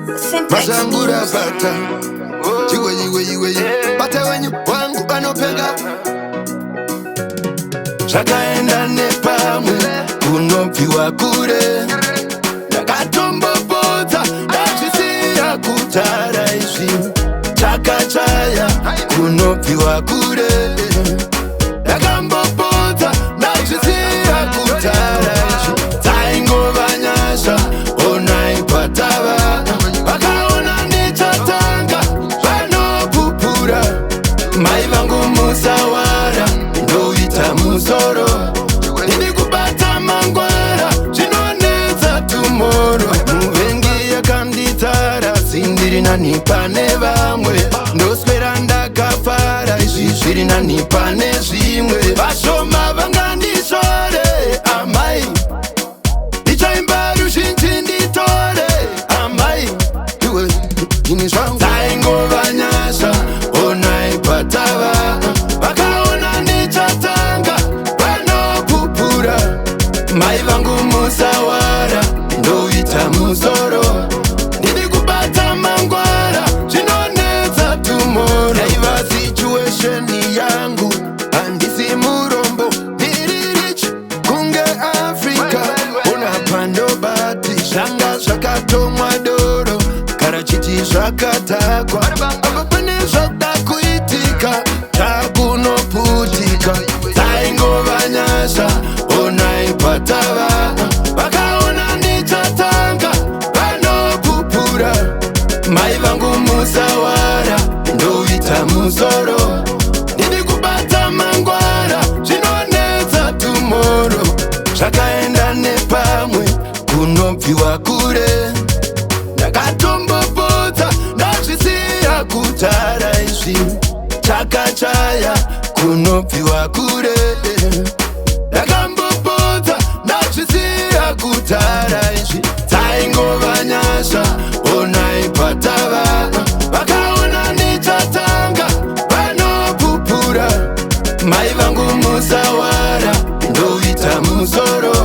Masangura bata Iwe Bata wenyu wangu banopega Zvakaenda nepamwe kunobviwa kure Ndakatombopodza ndazvisiya kutara izvi Chakachaya kunobviwa kure Ndakambopodza ndazvisiya kutara izvi Dzaingova nyasha onai patava Vakaona ndichatanga vanopupura Mai vangu musawara ndoita musoro Ndiri kubata mangwara zvinonetsa tumoro Muvengi yakanditara sindiri nani pane vamwe Ndoswera ndakafara izvi zviri nani pane zvimwe Vashoma vangandishore amai Ndichaimba ruzhinji nditore amai Iwe ini zvangu Dzaingova nyasha onai patava Vakaona ndichatanga vanopupura Mai vangu musawara ndoita musoro Ndiri kubata mangwara zvinonetsa tumoro Naiva situation yangu handisi murombo Ndiri rich kunge Africa Ona pandobati zvanga zvakatomwa doro Karachiti zvakatakwa Apa pane zvada kuitika Takunoputika Dzaingova nyasha onai patava Vakaona ndichatanga vanopupura Mai vangu musawara ndoita musoro Ndiri kubata mangwara zvinonetsa tumoro Zvakaenda nepamwe kunobviwa kure Ndakatombopodza ndazvisiya kutara izvi Chakachaya kunobviwa kure Ndakambopodza ndazvisiya kutara izvi Dzaingova nyasha onai patava Vakaona ndichatanga vanopupura Mai vangu musawara ndoita musoro